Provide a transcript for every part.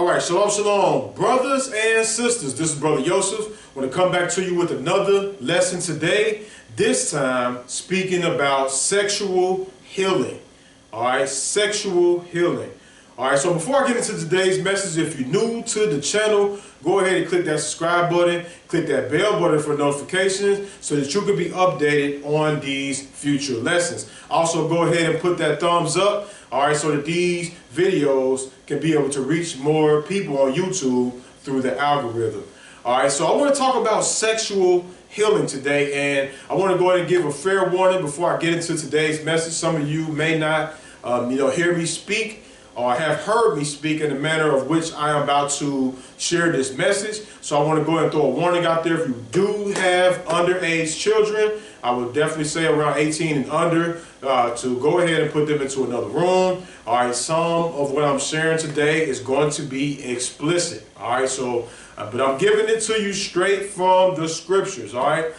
All right, shalom, shalom, brothers and sisters. This is Brother Joseph. I want to come back to you with another lesson today. This time, speaking about sexual healing. All right, sexual healing. All right, so before I get into today's message, if you're new to the channel, go ahead and click that subscribe button, click that bell button for notifications so that you can be updated on these future lessons. Also, go ahead and put that thumbs up, all right, so that these videos can be able to reach more people on YouTube through the algorithm. All right, so I want to talk about sexual healing today, and I want to go ahead and give a fair warning before I get into today's message. Some of you may not, hear me speak or have heard me speak in the manner of which I am about to share this message. So I want to go ahead and throw a warning out there. If you do have underage children, I would definitely say around 18 and under to go ahead and put them into another room. All right, some of what I'm sharing today is going to be explicit. All right, so but I'm giving it to you straight from the scriptures. All right,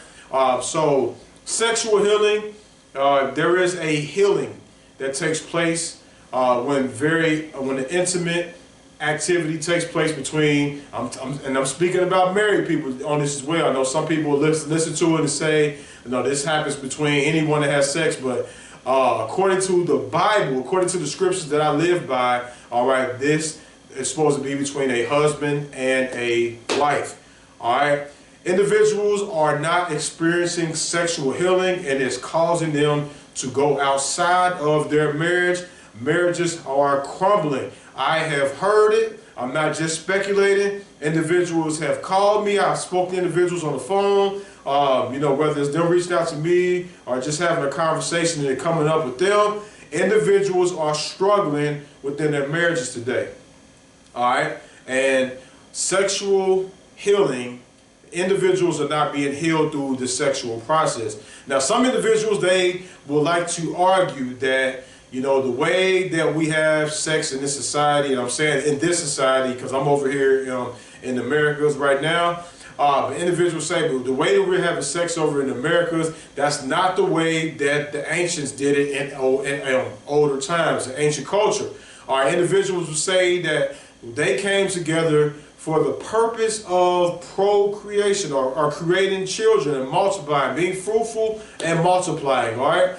so sexual healing, there is a healing that takes place when the intimate activity takes place between, and I'm speaking about married people on this as well. I know some people will listen to it and say, no, this happens between anyone that has sex, but according to the Bible, according to the scriptures that I live by, all right, this is supposed to be between a husband and a wife. All right, individuals are not experiencing sexual healing, and it's causing them to go outside of their marriage. Marriages are crumbling. I have heard it. I'm not just speculating. Individuals have called me. I've spoken to individuals on the phone, whether it's them reaching out to me or just having a conversation and it coming up with them. Individuals are struggling within their marriages today. All right? And sexual healing, individuals are not being healed through the sexual process. Now, some individuals, they will like to argue that the way that we have sex in this society, and I'm saying in this society because I'm over here in the Americas right now, but individuals say, but the way that we're having sex over in the Americas, that's not the way that the ancients did it in older times, in ancient culture. Our individuals would say that they came together for the purpose of procreation or creating children and multiplying, being fruitful and multiplying, all right?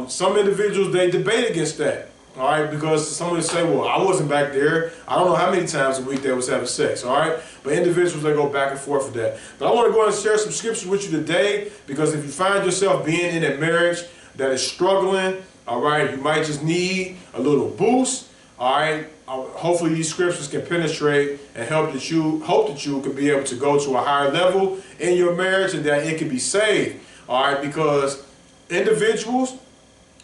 Some individuals, they debate against that, all right, because somebody say, well, I wasn't back there. I don't know how many times a week they was having sex, all right? But individuals, they go back and forth with that. But I want to go and share some scriptures with you today, because if you find yourself being in a marriage that is struggling, all right, you might just need a little boost, all right? Hopefully these scriptures can penetrate and hope that you can be able to go to a higher level in your marriage and that it can be saved, all right, because individuals,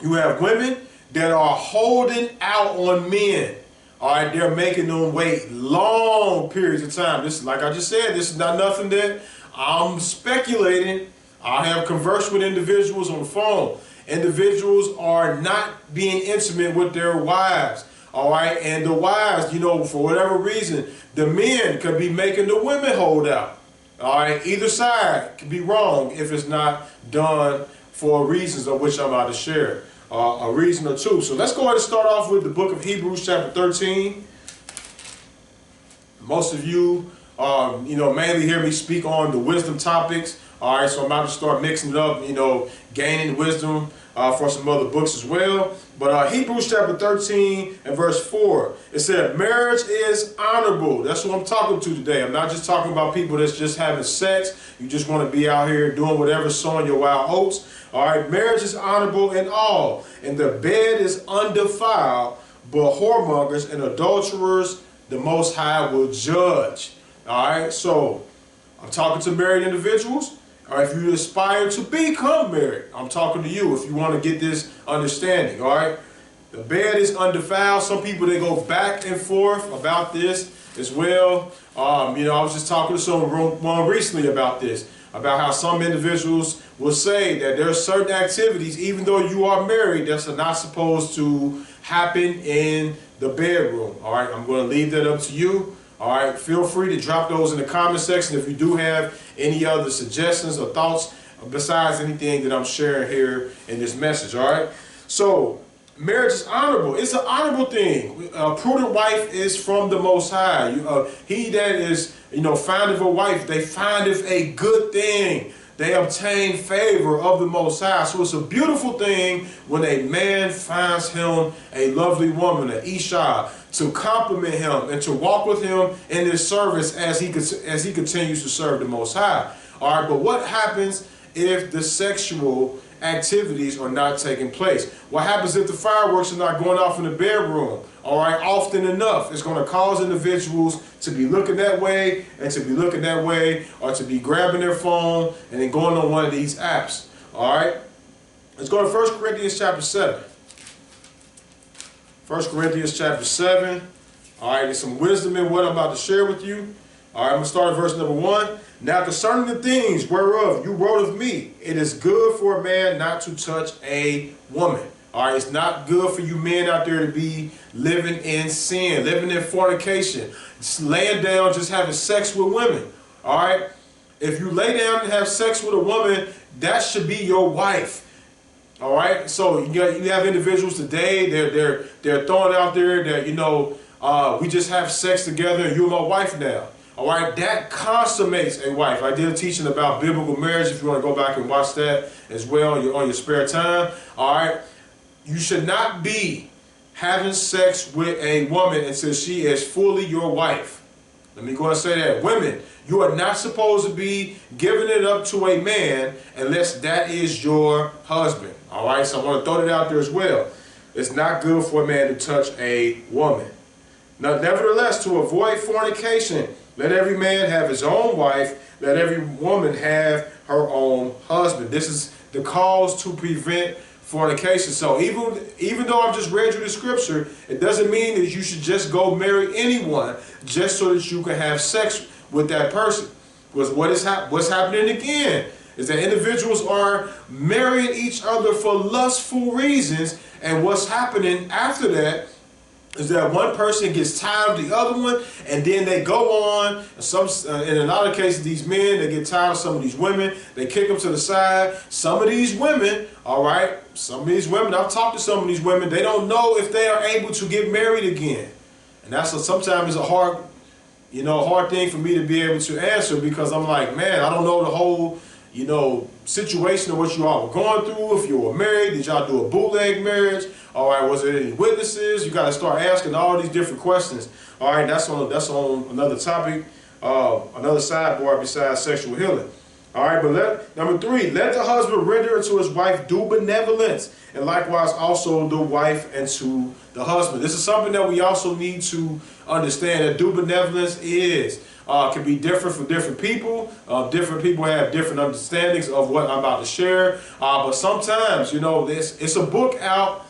you have women that are holding out on men. All right, they're making them wait long periods of time. This is, like I just said, this is not nothing that I'm speculating. I have conversed with individuals on the phone. Individuals are not being intimate with their wives. All right, and the wives, for whatever reason, the men could be making the women hold out. All right, either side could be wrong if it's not done for reasons of which I'm about to share, a reason or two. So let's go ahead and start off with the book of Hebrews chapter 13. Most of you, mainly hear me speak on the wisdom topics. All right, so I'm about to start mixing it up, gaining wisdom for some other books as well. But Hebrews chapter 13 and verse 4, it said, marriage is honorable. That's what I'm talking to today. I'm not just talking about people that's just having sex. You just want to be out here doing whatever, sowing your wild oats. All right, marriage is honorable in all, and the bed is undefiled, but whoremongers and adulterers the Most High will judge. All right, so I'm talking to married individuals. Or if you aspire to become married, I'm talking to you if you want to get this understanding, all right? The bed is undefiled. Some people, they go back and forth about this as well. I was just talking to someone recently about this, about how some individuals will say that there are certain activities, even though you are married, that's not supposed to happen in the bedroom, all right? I'm going to leave that up to you. All right, feel free to drop those in the comment section if you do have any other suggestions or thoughts besides anything that I'm sharing here in this message, all right? So marriage is honorable. It's an honorable thing. A prudent wife is from the Most High. He that is, findeth a wife, they findeth a good thing. They obtain favor of the Most High. So it's a beautiful thing when a man finds him a lovely woman, an Isha, to compliment him and to walk with him in his service as he continues to serve the Most High. All right, but what happens if the sexual activities are not taking place? What happens if the fireworks are not going off in the bedroom? All right, often enough, it's going to cause individuals to be looking that way and to be looking that way, or to be grabbing their phone and then going on one of these apps. All right, let's go to 1 Corinthians chapter 7. 1 Corinthians chapter 7. All right, there's some wisdom in what I'm about to share with you. All right, I'm going to start at verse number 1. Now concerning the things whereof you wrote of me, it is good for a man not to touch a woman. All right, it's not good for you men out there to be living in sin, living in fornication, just laying down, just having sex with women. All right, if you lay down and have sex with a woman, that should be your wife. All right, so you have individuals today, they're throwing out there that we just have sex together and you're my wife now. All right, that consummates a wife. I did a teaching about biblical marriage. If you want to go back and watch that as well on your spare time. All right, you should not be having sex with a woman until she is fully your wife. Let me go and say that. Women, you are not supposed to be giving it up to a man unless that is your husband. All right, so I want to throw that out there as well. It's not good for a man to touch a woman. Now, nevertheless, to avoid fornication, let every man have his own wife, let every woman have her own husband. This is the cause to prevent fornication. So even though I've just read you the scripture, it doesn't mean that you should just go marry anyone just so that you can have sex with that person. Because what's happening again is that individuals are marrying each other for lustful reasons, and what's happening after that is that one person gets tired of the other one, and then they go on. In a lot of cases, these men, they get tired of some of these women. They kick them to the side. Some of these women, all right, I've talked to some of these women, they don't know if they are able to get married again. And sometimes it's a hard thing for me to be able to answer, because I'm like, man, I don't know the whole, situation of what you all were going through. If you were married, did y'all do a bootleg marriage? All right, was there any witnesses? You got to start asking all these different questions. All right, that's on another topic, another sidebar besides sexual healing. All right, but number 3, let the husband render unto his wife due benevolence, and likewise also the wife unto the husband. This is something that we also need to understand, that due benevolence can be different for different people. Different people have different understandings of what I'm about to share. But sometimes, it's a book out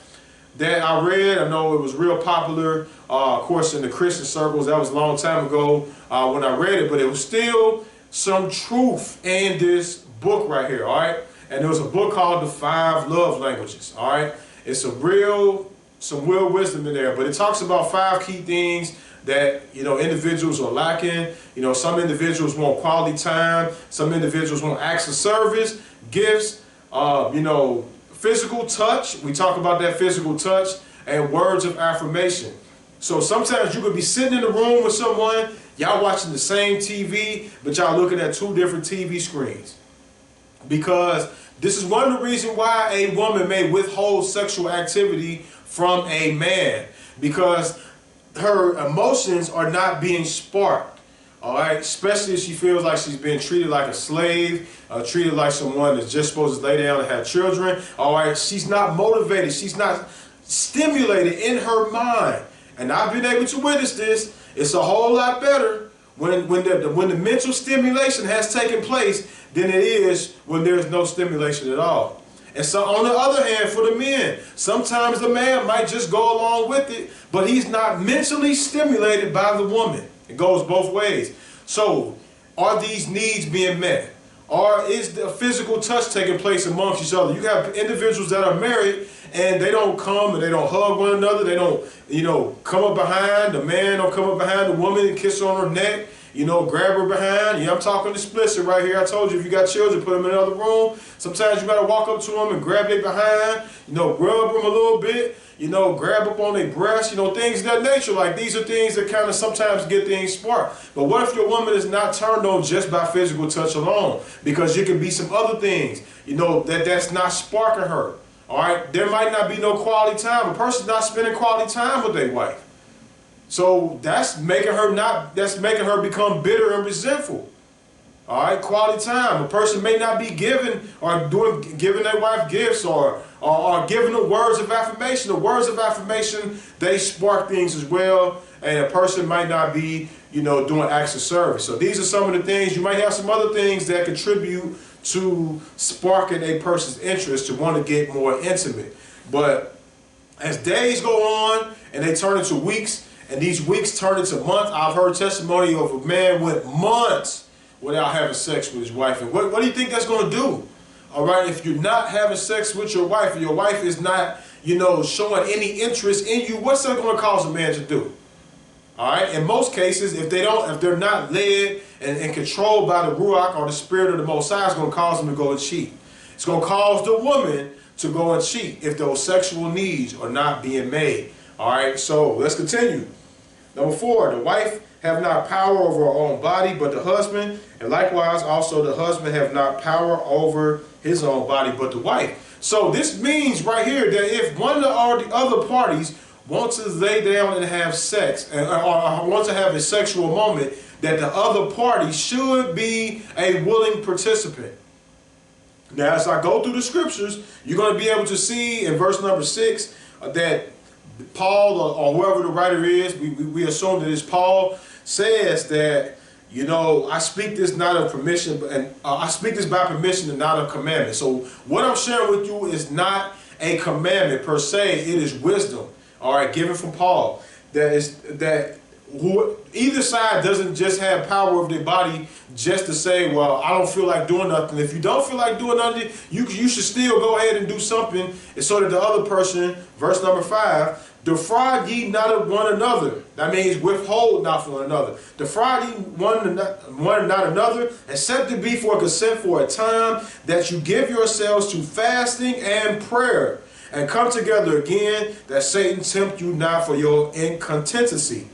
that I read. I know it was real popular, of course, in the Christian circles. That was a long time ago when I read it, but it was still some truth in this book right here, all right? And there was a book called The 5 Love Languages, all right? It's some real wisdom in there, but it talks about 5 key things that, individuals are lacking. Some individuals want quality time. Some individuals want acts of service, gifts, physical touch. We talk about that physical touch, and words of affirmation. So sometimes you could be sitting in the room with someone, y'all watching the same TV, but y'all looking at 2 different TV screens. Because this is one of the reasons why a woman may withhold sexual activity from a man, because her emotions are not being sparked. All right, especially if she feels like she's being treated like a slave, treated like someone that's just supposed to lay down and have children. All right, she's not motivated, she's not stimulated in her mind. And I've been able to witness this. It's a whole lot better when the mental stimulation has taken place than it is when there's no stimulation at all. And so on the other hand, for the men, sometimes the man might just go along with it, but he's not mentally stimulated by the woman. It goes both ways. So are these needs being met? Or is the physical touch taking place amongst each other? You have individuals that are married and they don't come and they don't hug one another. They don't, come up behind, the man don't come up behind the woman and kiss her on her neck. grab her behind. Yeah, I'm talking explicit right here. I told you, if you got children, put them in another room. Sometimes you got to walk up to them and grab their behind, rub them a little bit, grab up on their breast, things of that nature. Like, these are things that kind of sometimes get things sparked. But what if your woman is not turned on just by physical touch alone? Because there could be some other things, that's not sparking her. All right, there might not be no quality time. A person's not spending quality time with their wife. So that's making her become bitter and resentful. All right, quality time. A person may not be giving their wife gifts or giving them words of affirmation. The words of affirmation, they spark things as well. And a person might not be, doing acts of service. So these are some of the things. You might have some other things that contribute to sparking a person's interest to want to get more intimate. But as days go on and they turn into weeks, and these weeks turn into months, I've heard testimony of a man went months without having sex with his wife. And what do you think that's going to do? All right, if you're not having sex with your wife, and your wife is not, showing any interest in you, what's that going to cause a man to do? All right, in most cases, if they're not led and controlled by the Ruach or the Spirit of the Most High, it's going to cause them to go and cheat. It's going to cause the woman to go and cheat if those sexual needs are not being made. All right, so let's continue. Number 4, the wife have not power over her own body, but the husband, and likewise also the husband have not power over his own body, but the wife. So this means right here that if one or the other parties want to lay down and have sex, or want to have a sexual moment, that the other party should be a willing participant. Now, as I go through the scriptures, you're going to be able to see in verse number 6 that Paul, or whoever the writer is, we assume that it's Paul, says that, I speak this not of permission, and I speak this by permission and not a commandment. So what I'm sharing with you is not a commandment per se, it is wisdom. All right, given from Paul, either side doesn't just have power over their body just to say, well, I don't feel like doing nothing. If you don't feel like doing nothing, you should still go ahead and do something, and so that the other person, verse number 5, defraud ye not of one another. That means withhold not from one another. Defraud ye one not another, except it be for consent for a time, that you give yourselves to fasting and prayer, and come together again, that Satan tempt you not for your incontinency.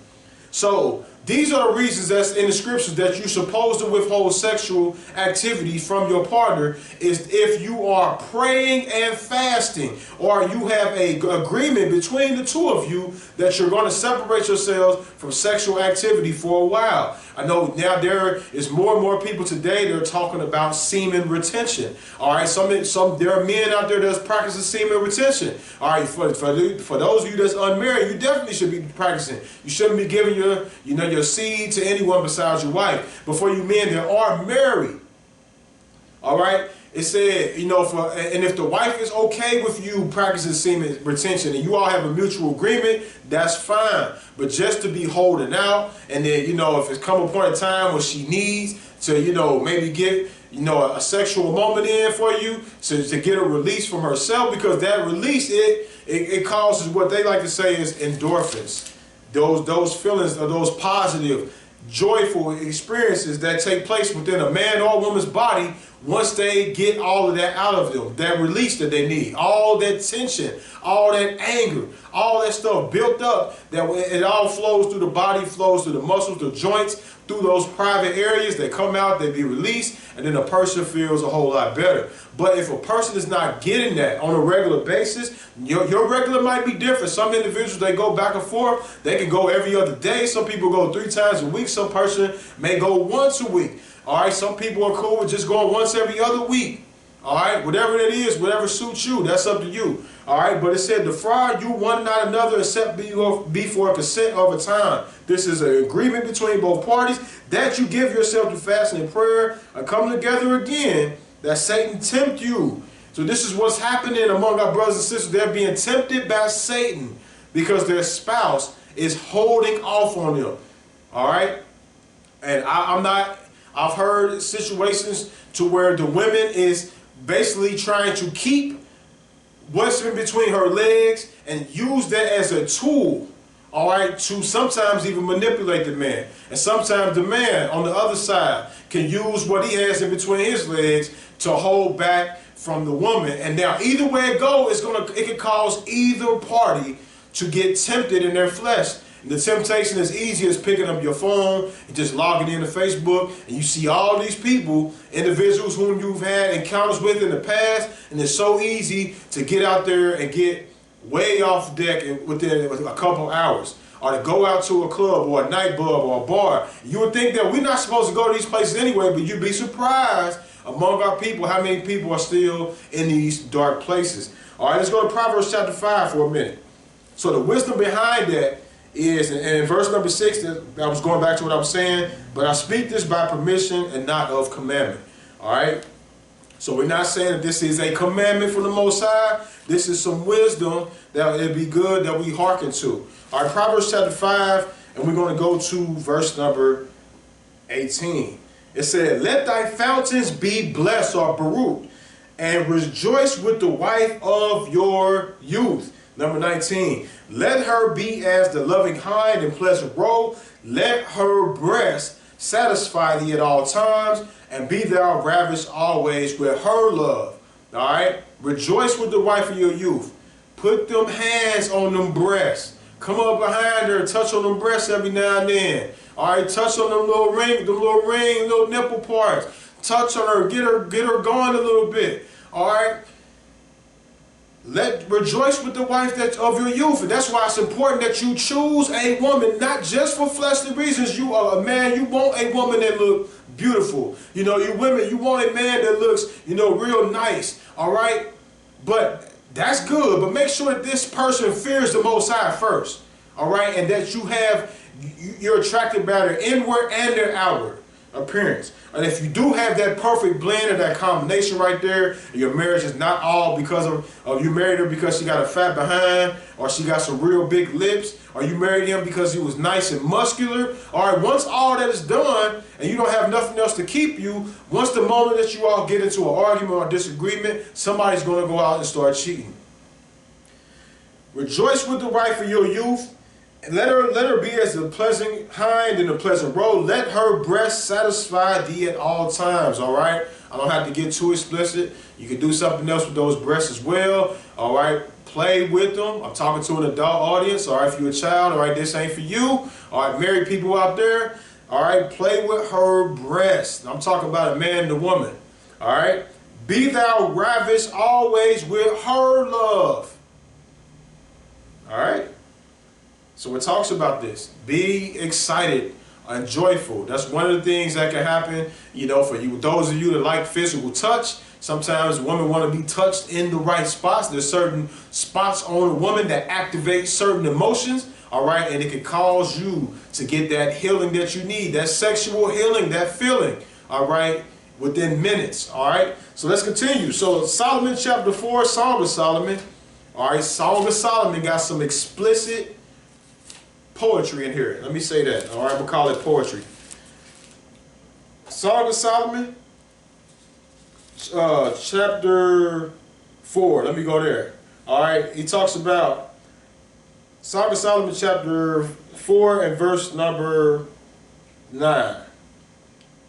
So these are the reasons that's in the scriptures that you're supposed to withhold sexual activity from your partner, is if you are praying and fasting, or you have an agreement between the two of you that you're going to separate yourselves from sexual activity for a while. I know now there is more and more people today that are talking about semen retention. All right, there are men out there that's practicing semen retention. All right, for those of you that's unmarried, you definitely should be practicing. You shouldn't be giving your seed to anyone besides your wife. But for you men that are married, all right, it said, and if the wife is okay with you practicing semen retention and you all have a mutual agreement, that's fine. But just to be holding out, and then, if it's come a point in time where she needs to, maybe get, a sexual moment in for you to get a release from herself, because that release, it causes what they like to say is endorphins. Those feelings, or those positive, joyful experiences that take place within a man or woman's body once they get all of that out of them, that release that they need, all that tension, all that anger, all that stuff built up, that it all flows through the body, flows through the muscles, the joints, through those private areas. They come out, they be released, and then a person feels a whole lot better. But if a person is not getting that on a regular basis, your regular might be different. Some individuals, they go back and forth. They can go every other day. Some people go 3 times a week. Some person may go once a week. All right, some people are cool with just going once every other week. All right, whatever it is, whatever suits you, that's up to you. All right, but it said, defraud you one not another, except be for consent of a time. This is an agreement between both parties, that you give yourself to fasting and prayer, and come together again, that Satan tempt you. So this is what's happening among our brothers and sisters. They're being tempted by Satan because their spouse is holding off on them. All right, and I've heard situations to where the women is basically trying to keep what's in between her legs and use that as a tool, all right, to sometimes even manipulate the man. And sometimes the man on the other side can use what he has in between his legs to hold back from the woman. And now either way it goes, it can cause either party to get tempted in their flesh. And the temptation is easy as picking up your phone and just logging into Facebook, and you see all these people, individuals whom you've had encounters with in the past, and it's so easy to get out there and get way off deck within a couple hours, or to go out to a club or a nightclub or a bar. You would think that we're not supposed to go to these places anyway, but you'd be surprised among our people how many people are still in these dark places. All right, let's go to Proverbs chapter 5 for a minute. So the wisdom behind that is, and in verse number 6, I was going back to what I was saying, but I speak this by permission and not of commandment. All right? So we're not saying that this is a commandment from the Most High. This is some wisdom that it'd be good that we hearken to. All right, Proverbs chapter 5, and we're going to go to verse number 18. It said, let thy fountains be blessed, or Baruch, and rejoice with the wife of your youth. Number 19, let her be as the loving hind and pleasant roe. Let her breast satisfy thee at all times, and be thou ravished always with her love. All right? Rejoice with the wife of your youth. Put them hands on them breasts. Come up behind her, touch on them breasts every now and then. All right? Touch on them little nipple parts. Touch on her, get her going a little bit. All right? Rejoice with the wife of your youth. And that's why it's important that you choose a woman, not just for fleshly reasons. You are a man, you want a woman that look beautiful. You know, you women, you want a man that looks, you know, real nice. All right? But that's good. But make sure that this person fears the Most High first. All right? And that you're attracted by their inward and their outward appearance. And if you do have that perfect blend or that combination right there, your marriage is not all because of you married her because she got a fat behind, or she got some real big lips, or you married him because he was nice and muscular. All right, once all that is done and you don't have nothing else to keep you, once the moment that you all get into an argument or disagreement, somebody's going to go out and start cheating. Rejoice with the wife of your youth. Let her be as the pleasant hind and the pleasant roe. Let her breast satisfy thee at all times. All right. I don't have to get too explicit. You can do something else with those breasts as well. All right. Play with them. I'm talking to an adult audience. All right. If you're a child, all right, this ain't for you. All right. Married people out there. All right. Play with her breasts. I'm talking about a man and a woman. All right. Be thou ravished always with her love. All right. So it talks about this. Be excited and joyful. That's one of the things that can happen, you know, for you. Those of you that like physical touch, sometimes women want to be touched in the right spots. There's certain spots on a woman that activate certain emotions, all right, and it can cause you to get that healing that you need, that sexual healing, that feeling, all right, within minutes, all right. So let's continue. So Solomon chapter 4, Song of Solomon, all right, Song of Solomon got some explicit poetry in here. Let me say that. All right, we'll call it poetry. Song of Solomon, chapter 4. Let me go there. All right, he talks about Song of Solomon, chapter 4 and verse number 9. I'm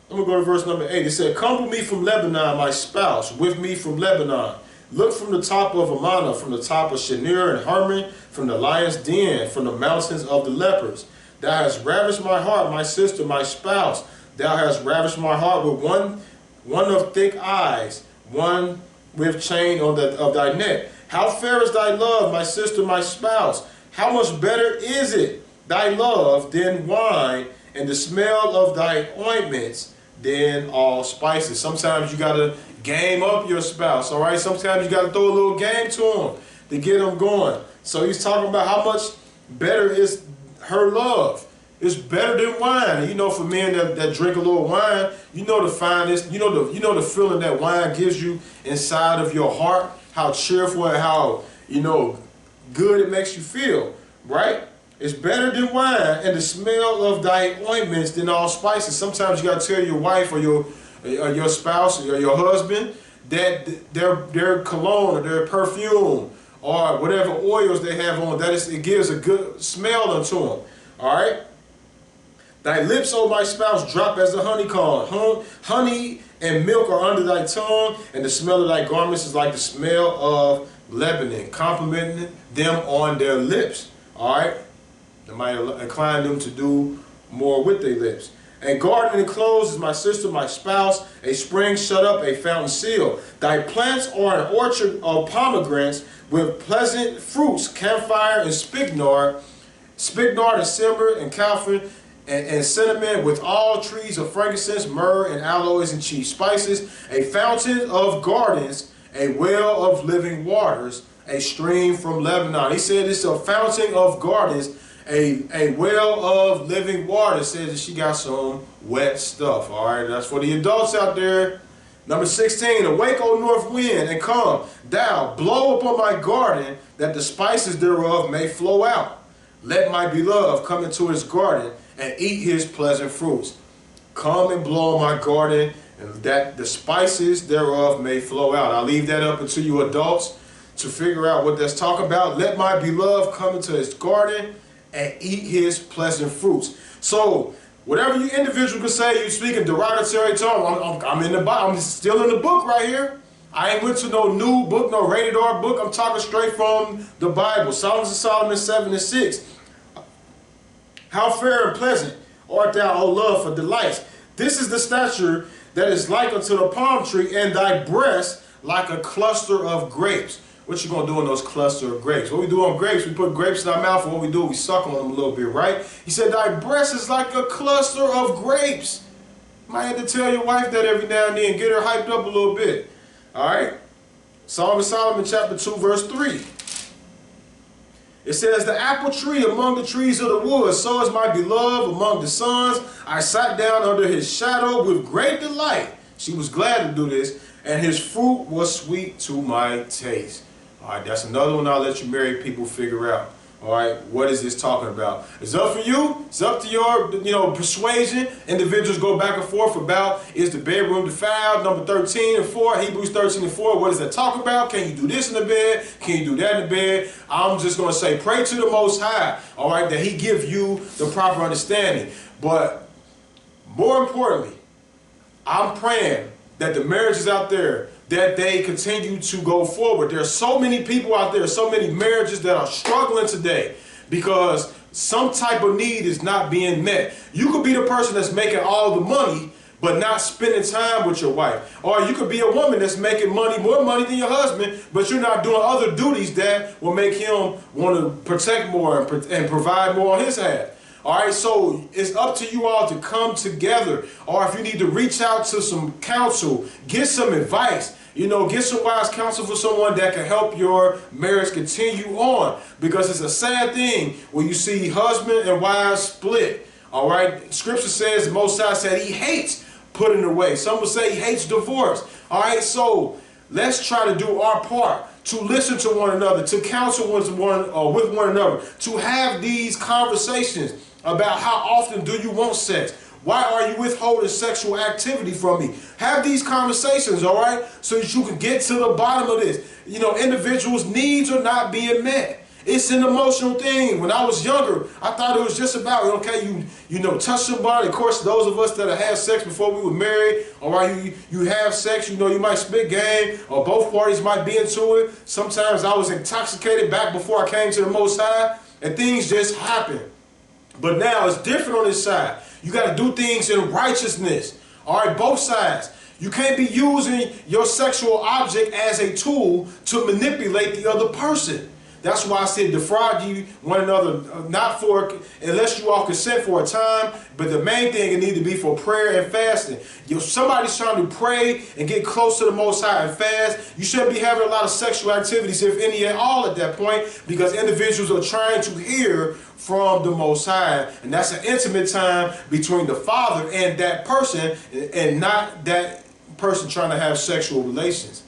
going to go to verse number 8. It said, come to me from Lebanon, my spouse, with me from Lebanon. Look from the top of Amana, from the top of Shinir and Hermon, from the lion's den, from the mountains of the lepers. Thou hast ravished my heart, my sister, my spouse. Thou hast ravished my heart with one of thick eyes, one with chain of thy neck. How fair is thy love, my sister, my spouse? How much better is it, thy love, than wine, and the smell of thy ointments than all spices? Sometimes you got to game up your spouse, all right? Sometimes you got to throw a little game to them to get them going. So he's talking about how much better is her love. It's better than wine. And you know, for men that drink a little wine, you know the finest, you know the feeling that wine gives you inside of your heart, how cheerful and how, you know, good it makes you feel, right? It's better than wine, and the smell of thy ointments than all spices. Sometimes you got to tell your wife or your spouse or your husband that their cologne or their perfume or whatever oils they have on, it gives a good smell unto them. All right. Thy lips, O my spouse, drop as the honeycomb. Honey and milk are under thy tongue, and the smell of thy garments is like the smell of Lebanon, complimenting them on their lips. All right. That might incline them to do more with their lips. And garden enclosed is my sister, my spouse, a spring shut up, a fountain sealed. Thy plants are an orchard of pomegranates with pleasant fruits, camphire and spikenard, and simber and camphor and cinnamon, with all trees of frankincense, myrrh and aloes and chief spices, a fountain of gardens, a well of living waters, a stream from Lebanon. He said it's a fountain of gardens, a well of living water. Says that she got some wet stuff. All right, that's for the adults out there. Number 16, awake, O north wind, and come, thou, blow upon my garden, that the spices thereof may flow out. Let my beloved come into his garden and eat his pleasant fruits. Come and blow on my garden, and that the spices thereof may flow out. I'll leave that up unto you adults to figure out what that's talking about. Let my beloved come into his garden and eat his pleasant fruits. So, whatever you individual can say, you speak in derogatory tone. I'm still in the book right here. I ain't went to no new book, no rated R book. I'm talking straight from the Bible. Songs of Solomon 7 and 6. How fair and pleasant art thou, O love, for delights. This is the stature that is like unto the palm tree, and thy breast like a cluster of grapes. What you gonna do in those cluster of grapes? What we do on grapes, we put grapes in our mouth, and what we do, we suck on them a little bit, right? He said, thy breast is like a cluster of grapes. You might have to tell your wife that every now and then, get her hyped up a little bit. All right? Song of Solomon chapter 2, verse 3. It says, the apple tree among the trees of the woods, so is my beloved among the sons. I sat down under his shadow with great delight. She was glad to do this, and his fruit was sweet to my taste. All right, that's another one I'll let you married people figure out. All right, what is this talking about? It's up for you. It's up to your, persuasion. Individuals go back and forth about, is the bedroom defiled? Number 13 and 4, Hebrews 13 and 4. What does that talk about? Can you do this in the bed? Can you do that in the bed? I'm just going to say, pray to the Most High, all right, that he give you the proper understanding. But more importantly, I'm praying that the marriages out there, that they continue to go forward. There are so many people out there, so many marriages that are struggling today because some type of need is not being met. You could be the person that's making all the money but not spending time with your wife. Or you could be a woman that's making money, more money than your husband, but you're not doing other duties that will make him want to protect more and provide more on his half. All right, so it's up to you all to come together. Or if you need to reach out to some counsel, get some advice, get some wise counsel for someone that can help your marriage continue on. Because it's a sad thing when you see husband and wives split. All right, Scripture says, the Most High said he hates putting away. Some will say he hates divorce. All right, so let's try to do our part to listen to one another, to counsel with one another, to have these conversations about how often do you want sex? Why are you withholding sexual activity from me? Have these conversations, all right, so that you can get to the bottom of this. Individuals' needs are not being met. It's an emotional thing. When I was younger, I thought it was just about, okay, you touch somebody. Of course, those of us that have had sex before we were married, all right, you have sex, you might spit game, or both parties might be into it. Sometimes I was intoxicated back before I came to the Most High, and things just happen. But now it's different on this side. You got to do things in righteousness. All right, both sides. You can't be using your sexual object as a tool to manipulate the other person. That's why I said defraud you one another, unless you all consent for a time. But the main thing, it needs to be for prayer and fasting. If somebody's trying to pray and get close to the Most High and fast, you shouldn't be having a lot of sexual activities, if any at all, at that point, because individuals are trying to hear from the Most High. And that's an intimate time between the Father and that person, and not that person trying to have sexual relations.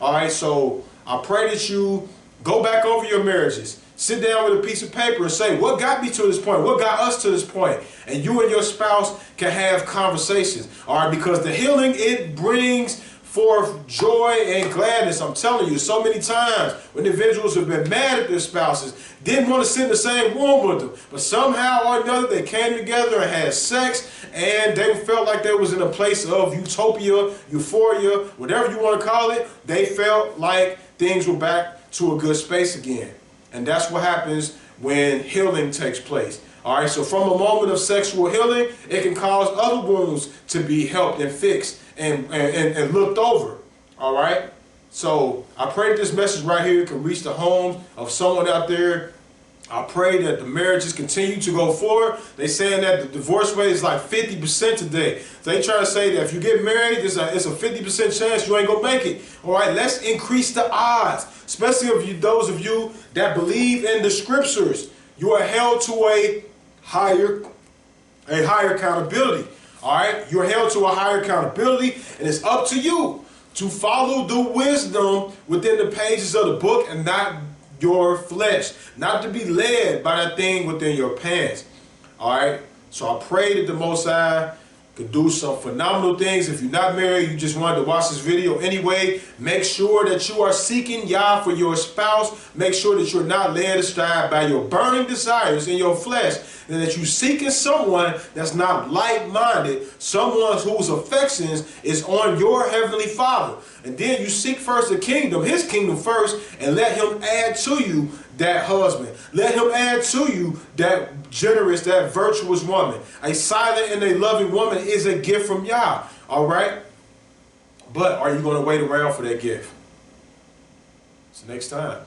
All right, so I pray that you go back over your marriages. Sit down with a piece of paper and say, what got me to this point? What got us to this point? And you and your spouse can have conversations. All right, because the healing, it brings forth joy and gladness. I'm telling you, so many times when individuals have been mad at their spouses, didn't want to sit in the same room with them, but somehow or another they came together and had sex, and they felt like they was in a place of utopia, euphoria, whatever you want to call it. They felt like things were back to a good space again. And that's what happens when healing takes place. All right, so from a moment of sexual healing, it can cause other wounds to be helped and fixed and looked over. All right, so I pray that this message right here can reach the homes of someone out there. I pray that the marriages continue to go forward. They saying that the divorce rate is like 50% today. They try to say that if you get married, it's a 50% chance you ain't gonna make it. All right, let's increase the odds, especially if those of you that believe in the scriptures. You are held to a higher accountability. All right, you're held to a higher accountability, and it's up to you to follow the wisdom within the pages of the book and not your flesh, not to be led by that thing within your pants. All right, so I pray that the Most High could do some phenomenal things. If you're not married, you just wanted to watch this video anyway, make sure that you are seeking Yah for your spouse. Make sure that you're not led astray by your burning desires in your flesh, and that you're seeking someone that's not like-minded, someone whose affections is on your Heavenly Father. And then you seek first the kingdom, His kingdom first, and let Him add to you that husband. Let Him add to you that generous, that virtuous woman. A silent and a loving woman is a gift from Yah. All right? But are you going to wait around for that gift? So next time.